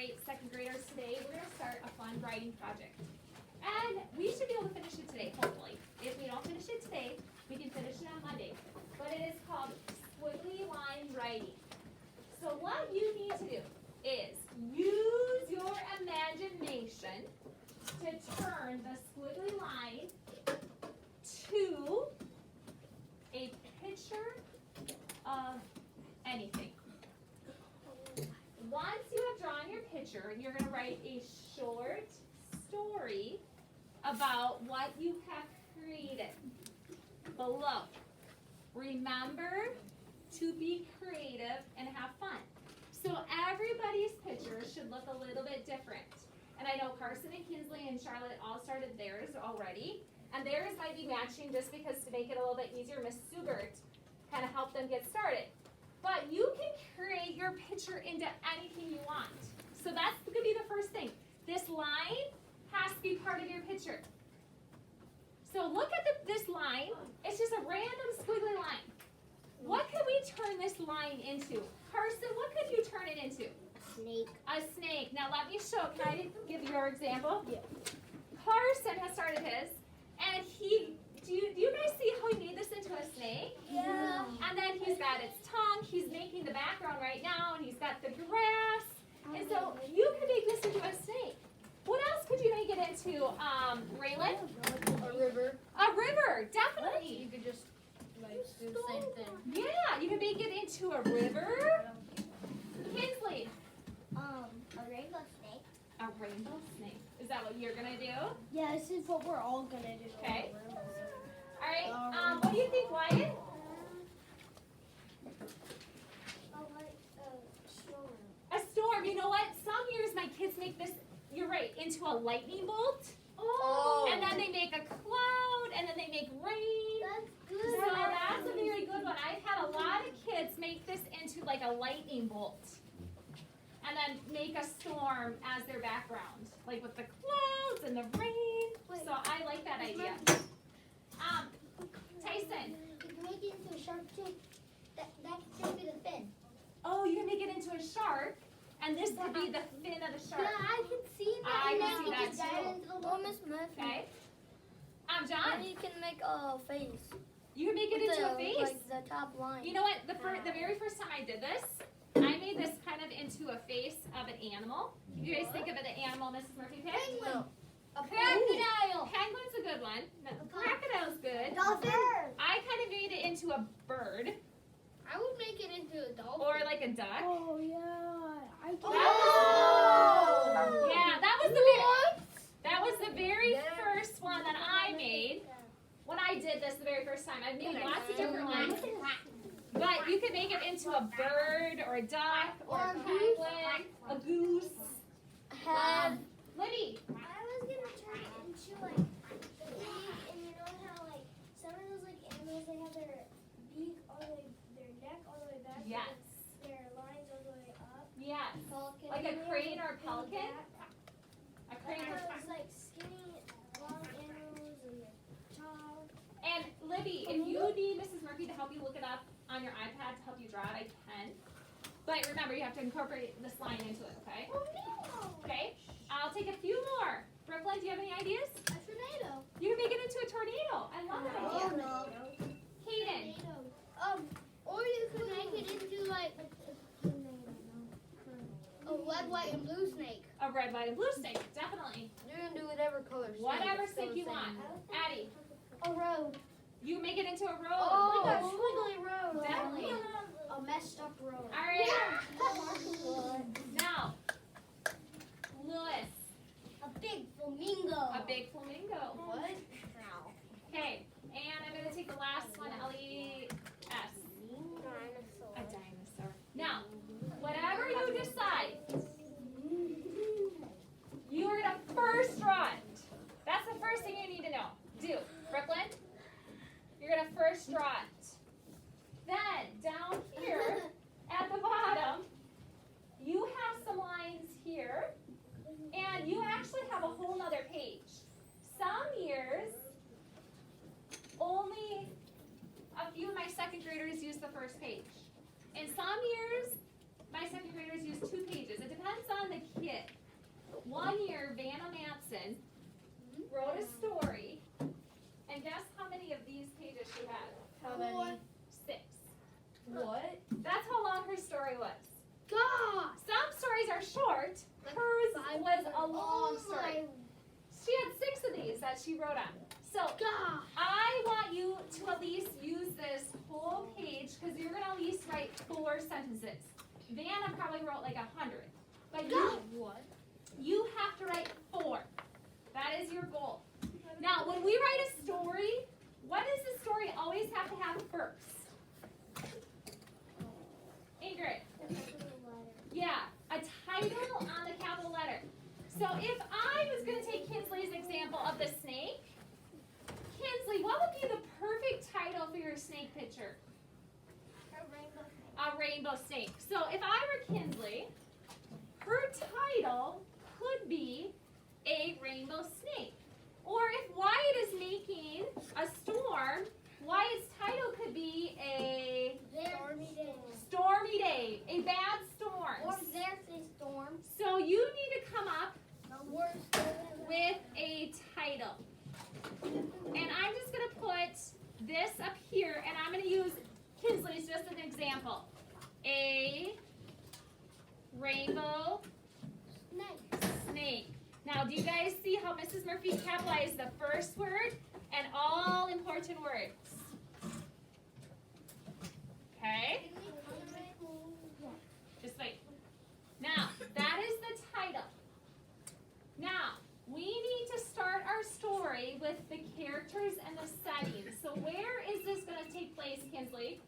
right, second graders, today we're going to start a fun writing project. And we should be able to finish it today, hopefully. If we don't finish it today, we can finish it on Monday. But it is called Squiggly Line Writing. So what you need to do is use your imagination to turn the squiggly line to a picture of anything. Once you have drawn your picture, you're going to write a short story about what you have created below. Remember to be creative and have fun. So everybody's picture should look a little bit different. And I know Carson and Kinsley and Charlotte all started theirs already. And theirs might be matching just because to make it a little bit easier, Miss Sugert kind of helped them get started. But you can create your picture into anything you want. So that's going to be the first thing. This line has to be part of your picture. So look at this line. It's just a random squiggly line. What could we turn this line into? Carson, what could you turn it into? Snake. A snake. Now let me show. Can I give your example? Yeah. Carson has started his, and do you guys see how he made this into a snake? Yeah. And then he's got its tongue. He's making the background right now, and he's got the grass. And so you could make this into a snake. What else could you make it into, Raylan? A river. A river, definitely. You could just do the same thing. Yeah, you can make it into a river. Kinsley. A rainbow snake. A rainbow snake. Is that what you're gonna do? Yeah, this is what we're all gonna do. Okay. All right. What do you think, Wyatt? A storm. You know what? Some years my kids make this. You're right. Into a lightning bolt. Oh. And then they make a cloud, and then they make rain. That's good. So that's a very good one. I've had a lot of kids make this into like a lightning bolt. And then make a storm as their background. Like with the clouds and the rain. So I like that idea. Tyson. You can make it into a shark too. That can be the fin. Oh, you can make it into a shark. And this could be the fin of the shark. Yeah, I can see that. I can see that too. Oh, Miss Murphy. Okay. John. And you can make a face. You can make it into a face. Like the top line. You know what? The very first time I did this, I made this kind of into a face of an animal. You guys think of an animal, Mrs. Murphy picked? Penguin. A crocodile. Penguin's a good one. No, crocodile's good. Dolphin. I kind of made it into a bird. I would make it into a dolphin. Or like a duck. Oh yeah, I can. Yeah, that was the very first one that I made. When I did this the very first time, I made lots of different ones. But you could make it into a bird or a duck or a penguin, a goose. Libby. I was gonna turn it into like the beak, and you know how like some of those like animals they have their beak all the way, their neck all the way back. Yes. And their lines all the way up. Yes. Pelican. Like a crane or a pelican. A crane or a Those like skinny long animals and they're tall. And Libby, if you need Mrs. Murphy to help you look it up on your iPad to help you draw it, I can. But remember, you have to incorporate this line into it, okay? Oh no! Okay? I'll take a few more. Brooklyn, do you have any ideas? A tornado. You can make it into a tornado. I love that Oh idea. no. Hayden. Or you could make it into like a red, white, and blue snake. A red, white, and blue snake. Definitely. You're gonna do whatever color. Whatever snake you want. Addie, A road. you make it into a road. Oh, like a squiggly road. Definitely. A messed up road. All right. Now, Lewis. A big flamingo. A big flamingo. What? Okay. And I'm going to take the last one, L-E-S. A dinosaur. Now, whatever you decide, you are going to first draw it. That's the first thing you need to know. Do. Brooklyn, you're going to first draw it. Then, down here at the bottom, you have some lines here, and you actually have a whole nother page. Some years, only a few of my second graders use the first page. In some years, my second graders use 2 pages. It depends on the kid. 1 year, Vanna Matson wrote a story, and guess how many of these pages she had? How many? 6. What? That's how long her story was. God! Some stories are short. Hers was a long story. She had 6 of these that she wrote on. So God! I want you to at least use this whole page because you're going to at least write 4 sentences. Vanna probably wrote like 100. But you have to write 4. That is your goal. Now, when we write a story, what does the story always have to have first? Ingrid. Yeah, a title on the capital letter. So if I was going to take Kinsley's example of the snake, Kinsley, what would be the perfect title for your snake picture? A rainbow snake. So if I were Kinsley, her title could be a rainbow snake. Or if Wyatt is making a storm, Wyatt's title could be a stormy day, a bad storm. Or there's a storm. So you need to come up with a title. And I'm just going to put this up here, and I'm going to use Kinsley's just an example. A rainbow snake. Now, do you guys see how Mrs. Murphy capitalized the first word and all important words? Okay? Just wait. Now, that is the title. Now, we need to start our story with the characters and the settings. So where is this going to take place, Kinsley?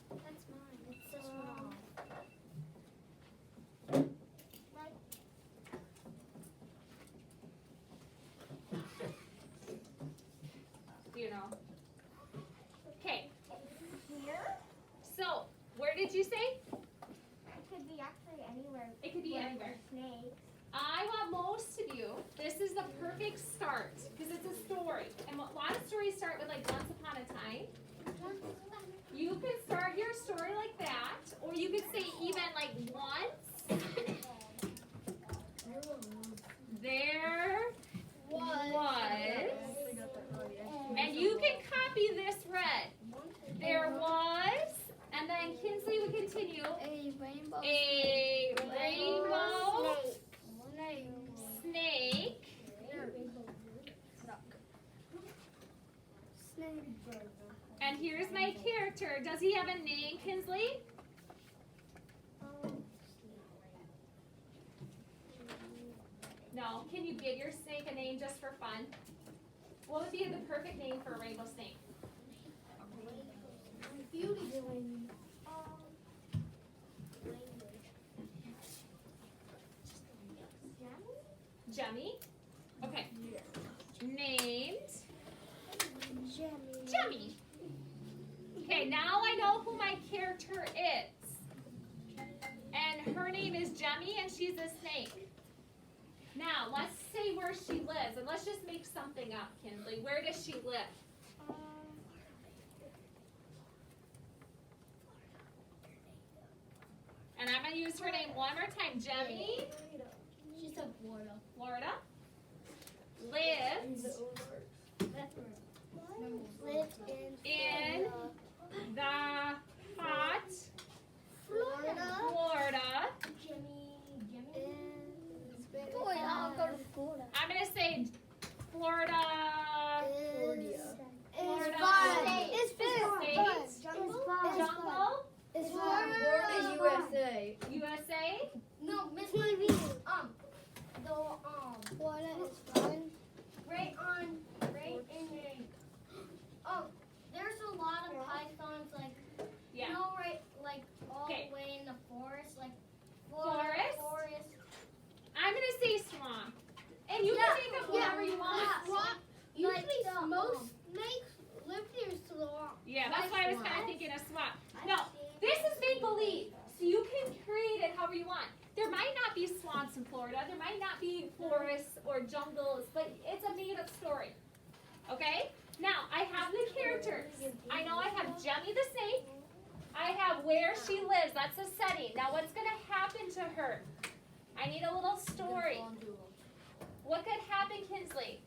That's mine. It's so small. You know. Okay. Here? So, where did you say? It could be actually anywhere. It could be anywhere. Snakes. I want most of you, this is the perfect start because it's a story. And a lot of stories start with like once upon a time. You could start your story like that, or you could say even like once. There was. And you can copy this red. There was, and then Kinsley would continue. A rainbow. A rainbow snake. And here's my character. Does he have a name, Kinsley? No. Can you give your snake a name just for fun? What would be the perfect name for a rainbow snake? Jemmy? Okay. Named Jemmy. Okay, now I know who my character is. And her name is Jemmy and she's a snake. Now, let's say where she lives. And let's just make something up, Kinsley. Where does she live? And I'm going to use her name one more time. Jemmy. She's a Florida. Florida. Lives Lives in the hot Florida. Boy, I'll go to Florida. I'm going to say Florida. It's fun. It's State. Jungle. It's Florida, USA. USA. No, Miss TV. Florida is fun. Right in there. There's a lot of pythons, like, Yeah. you know, right, like, all Okay. the way in the forest, like, Forest? forest. I'm going to say swamp. And you can think of whatever you want. Usually the, most snakes live near swamp. Yeah, that's why I was kind of thinking of swamp. No, this is make-believe. So you can create it however you want. There might not be swamps in Florida. There might not be forests or jungles, but it's a made-up story. Okay? Now, I have the characters. I know I have Jemmy the snake. I have where she lives. That's a setting. Now, what's going to happen to her? I need a little story. What could happen, Kinsley?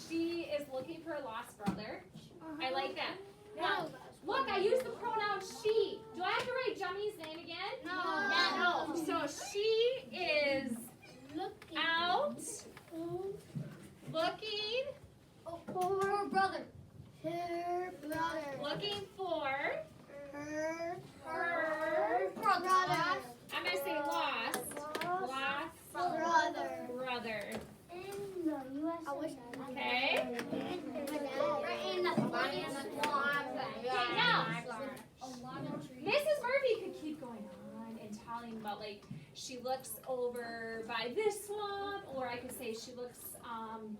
She is looking for a lost brother. I like that. Now, look, I use the pronoun she. Do I have to write Jummy's name again? No. So she is out looking Her brother. Her brother. looking for Her her brother. I'm gonna say lost brother. In the U.S. Okay. In the Okay, now Mrs. Murphy could keep going on and telling about like she looks over by this swamp, or I could say she looks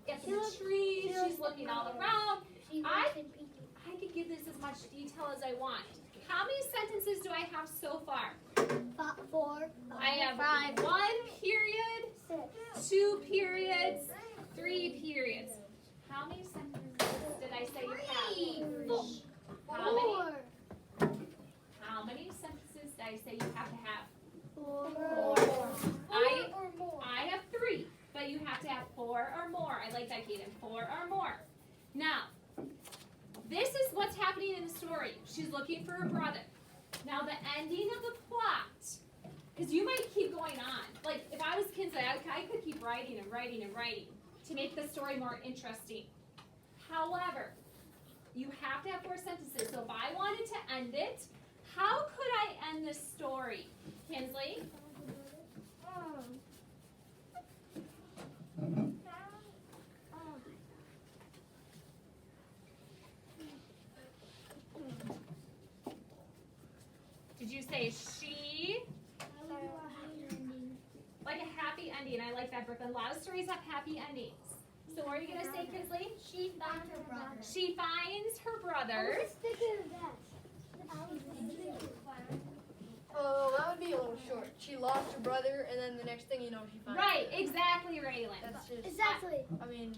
at the trees. She's looking all around. I could give this as much detail as I want. How many sentences do I have so far? 4. I have 1 period, 2 periods, 3 periods. How many sentences did I say you have? How many sentences did I say you have to have? 4. I have 3, but you have to have 4 or more. I like that, Kaden. 4 or more. Now, this is what's happening in the story. She's looking for her brother. Now, the ending of the plot, because you might keep going on. Like, if I was Kinsley, I could keep writing and writing and writing to make the story more interesting. However, you have to have 4 sentences. So if I wanted to end it, how could I end this story? Kinsley? Did you say she? Like a happy ending. I like that, Brooklyn. A lot of stories have happy endings. So what are you going to say, Kinsley? She found her brother. She finds her brother. Oh, that would be a little short. She lost her brother, and then the next thing you know, she finds Right, him. exactly, Raylan. That's just, Exactly. I mean,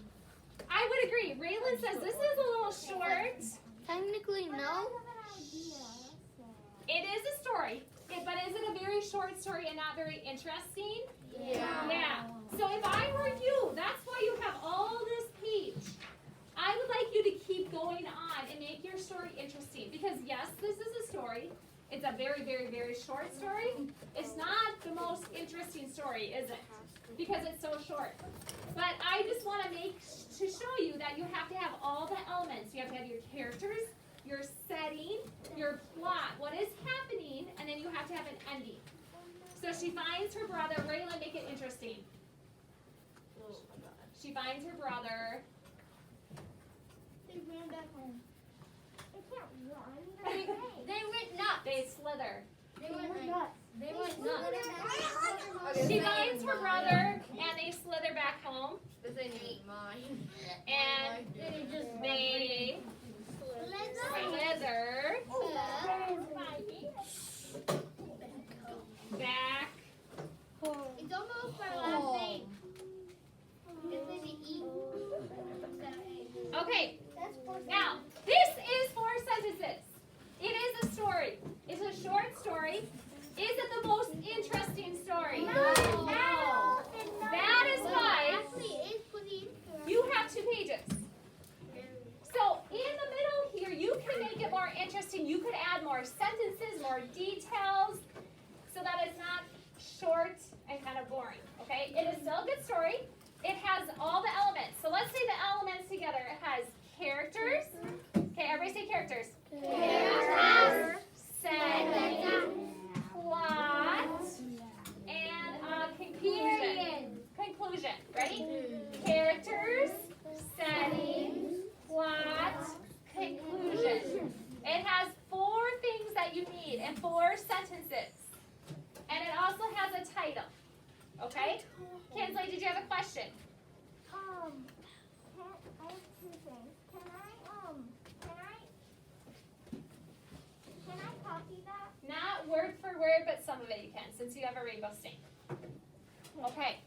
I would agree. Raylan says this is a little short. Technically, no. It is a story, but is it a very short story and not very interesting? Yeah. So if I were you, that's why you have all this page. I would like you to keep going on and make your story interesting. Because yes, this is a story. It's a very, very, very short story. It's not the most interesting story, is it? Because it's so short. But I just want to show you that you have to have all the elements. You have to have your characters, your setting, your plot, what is happening, and then you have to have an ending. So she finds her brother. Raylan, make it interesting. She finds her brother. They ran back home. They can't run. They went nuts. They slither. They went nuts. They went nuts. She finds her brother, and they slither back home. this ain't even mine. And they slither back. It's almost our last name. It's in the E. Okay, now this is 4 sentences. It is a story. It's a short story. Is it the most interesting story? No. That is why you have 2 pages. So in the middle here, you can make it more interesting. You could add more sentences, more details, so that it's not short and kind of boring. Okay? It is still a good story. It has all the elements. So let's say the elements together. It has characters. Okay, everybody say characters. Characters. Setting, plot, and conclusion. Conclusion. Ready? Characters, setting, plot, conclusion. It has 4 things that you need and 4 sentences. And it also has a title. Okay? Kinsley, did you have a question? I have 2 things. Can I copy that? Not word for word, but some of it you can, since you have a rainbow stain. Okay.